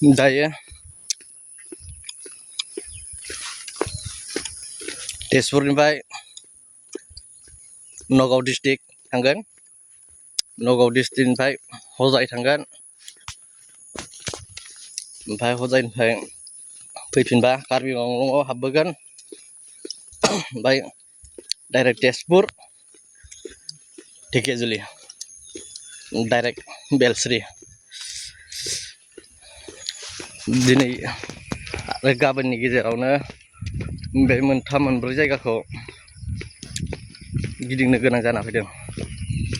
दायो तेजपुरनिफ्राय नगाव डिस्ट्रिक्ट थांगोन। नगाव डिस्ट्रिक्टनिफ्राय हजाय थांगोन। ओमफ्राय हजायनिफ्राय फैफिनबा कार्बि आंलंआव हाबबोगोन। ओमफ्राय डाइरेक्ट तेजपुर ढेकियाजुलि डाइरेक्ट बेलस्रि। दिनै आरो गाबोननि गेजेरावनो बे मोनथाम मोनब्रै जायगाखौ गिदिंनो गोनां जाना फैदों।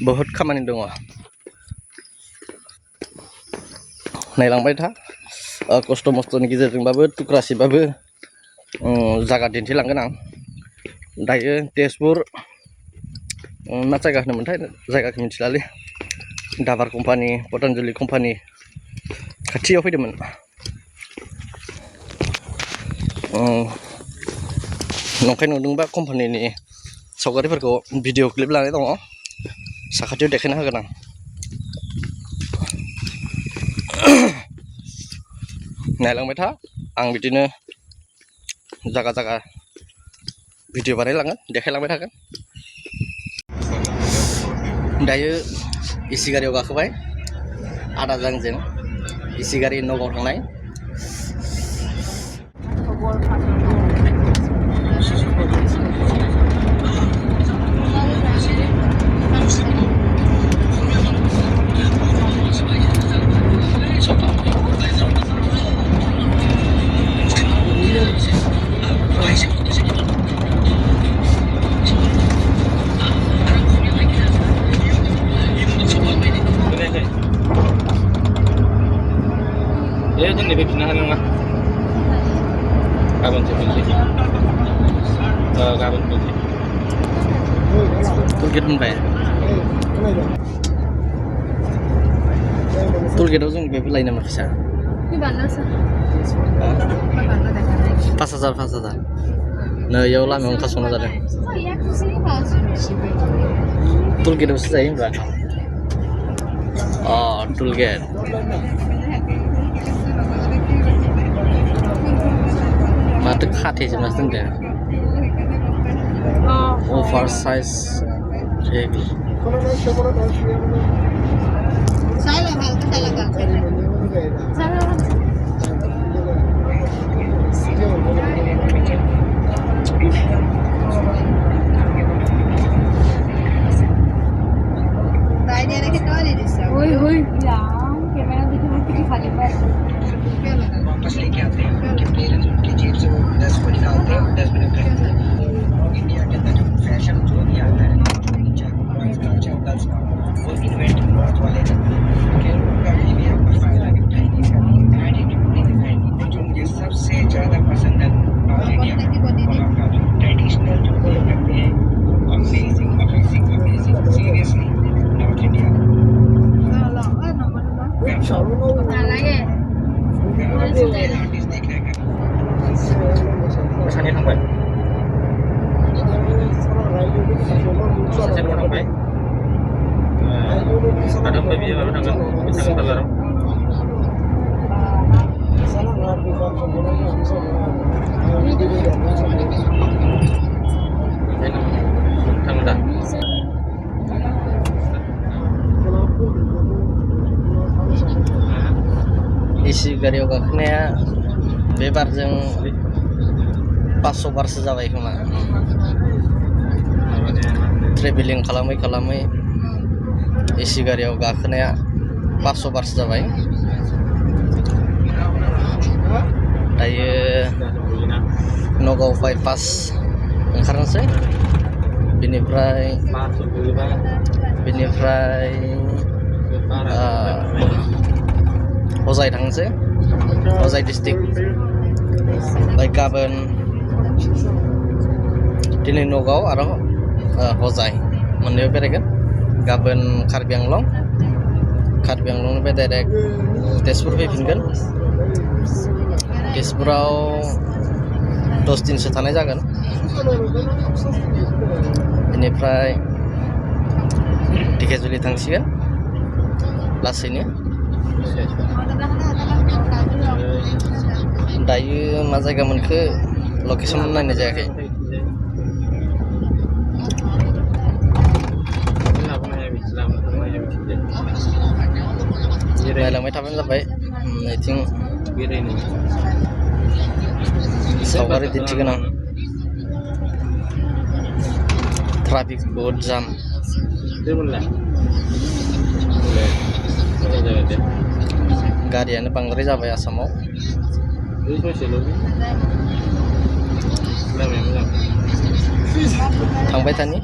बहुद खामानि दङ। नायलांबाय था। खस्थ' मस्थ'नि गेजेरजोंबाबो थुक्रासेबाबो जायगा दिन्थिलांगोन आं। दायो तेजपुर मा जायगा होनोमोनथाय जायगाखौ मिथिलालै। दाबार कम्पानि पतन्जलि कम्पानि खाथियाव फैदोंमोन। नंखाय नुदोंबा कम्पानिनि सावगारिफोरखौ भिडिअ क्लिप लानाय दङ, साखाथियाव देखायना होगोन आं। नायलांबाय था। आं बिदिनो जागा जागा भिडिअ बानायलांगोन, देखायलांबाय थागोन। दायो एसि गारियाव गाखोबाय आदाजों आंजों। एसि गारि नगाव थांनाय। जोंनि फैफिननो हानाय नङा। गाबोनसो फैनोसै। गाबोन फैनोसै। टुलगेट मोनबाय। टुलगेटआव जों बेबो लायो नामा फैसा? 5,000 नै इयाव लामायाव ओंखारसंना जादों। टुलगेटआवसो जायो होनबा? टुलगेट। माथो खाथेजोबनासो दोनदों। अभार साइज भेहिकेल। वापस लेके आते हैं उनके पेरेंट्स उनकी जेब से वो 10 को निकालते हैं और डस्टबिन में फेंकते हैं। इंडिया के अंदर जो फैशन जो भी आता है, चाहे वो बॉयज का चाहे गर्ल्स का, वो इन्वेंट नॉर्थ वाले करते हैं। कि कभी भी आपका फायदा नहीं उठाएंगे, कभी एटीट्यूड नहीं दिखाएंगे। और जो मुझे सबसे ज़्यादा पसंद है नॉर्थ इंडिया में, वहाँ का जो ट्रेडिशनल जो वो करते हैं, amazing amazing amazing. Seriously north India artist देख रहे हैं। सानैया थांबाय। सासेल' थांबाय। आरो ओमफ्राय बियो माबायाव थांगोन बाजाराव। थाङो दा? एसि गारियाव गाखोनाया बे बारजों 500 बारसो जाबाय खोमा। ट्रेभेलिं खालामै खालामै एसि गारियाव गाखोनाया 500 बारसो जाबाय। दायो नगाव बाइपास ओंखारनोसै। बेनिफ्राय हजाय थांनोसै, हजाय डिस्ट्रिक्ट। ओमफ्राय गाबोन दिनै नगाव आरो हजाय मोननैयाव बेरायगोन। गाबोन कार्बि आंलं, कार्बि आंलंनिफ्राय डाइरेक्ट तेजपुर फैफिनगोन। तेजपुराव 10 दिनसो थानाय जागोन। बेनिफ्राय ढेकियाजुलि थांसिगोन लासैनो। दायो मा जायगा मोनखो लकेसन नायनाय जायाखै नायलांबाय थाबानो जाबाय नैथिं सावगारि दिन्थिगोन आं ट्राफिक बहुत जाम गारियानो बांद्राय जाबाय आसामाव थांबाय थानि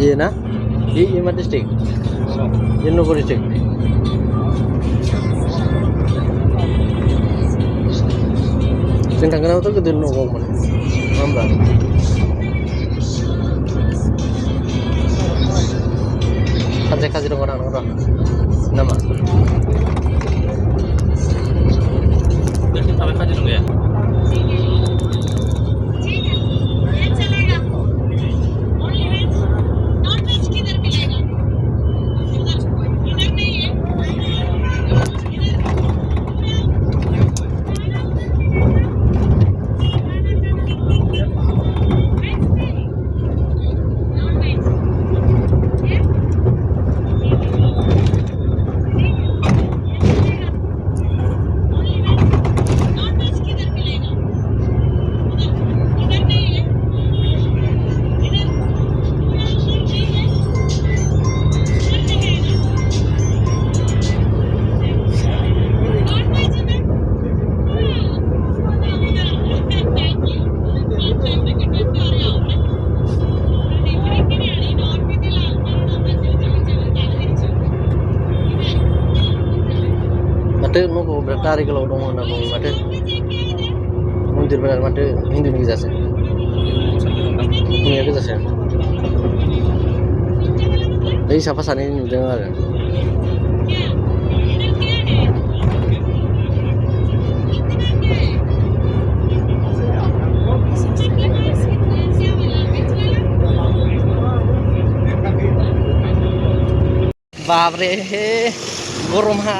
iya na di Ima district di Nogor district sing kangen auto gede Nogor man ngambang kaje dong orang nama jadi sampai kaji dong ya माथो न'खौ बिराद दारि गोलाव दङ होनना बुङो माथो मन्दिरफोरा माथो हिन्दुनि गोजासो हिन्दुनिया गोजासो बै साफा सानै नुदों आरो बाब्रे गरमा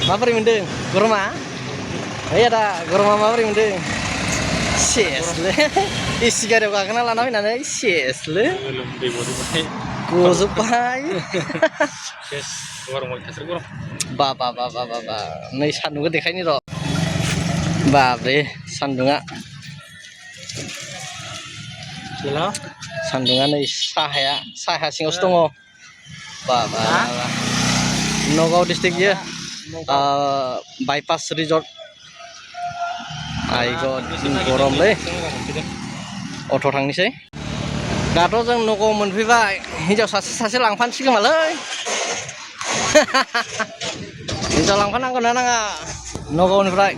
माबोरै मोनदों गरमा ओइ आदा गरमा माबोरै मोनदों सेसलै एसि गारियाव गाखोना लाना फैनानै सेसलै गजोब्बाय बा नै सान्दुंखौ देखायनि र' बाब्रे सान्दुङा नै साहाया सिङावसो दङ बाबा नगाव डिस्ट्रिक्ट इयो बाइपास रिजर्ट आइ गड गरमलै अट' थांनोसै दाथ' जों नगाव मोनफैबाय हिनजाव सासे लांफानोसैगोमालै हिनजाव लांफानांगौ ना नाङा नगावनिफ्राय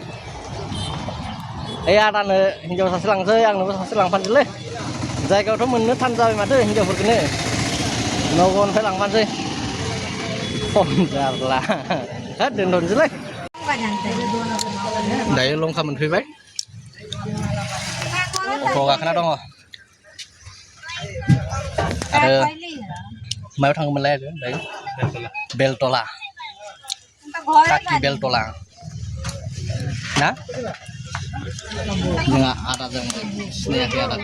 ओइ आदानो हिनजाव सासे लांसै आंनोबो सासे लांफानोसैलै जायगायावथ' मोननो थान जाबाय माथो हिनजावफोरखौनो नगावनिफ्राय लांफानोसै खम जारला दोनथ'नोसैलै दायो लंका मोनफैबाय अट' गाखोना दङ आरो मायाव थाङोमोनलाय आरो दायो बेलतला काकि बेलतला ना नङा आदाजों सिनायाखै आदा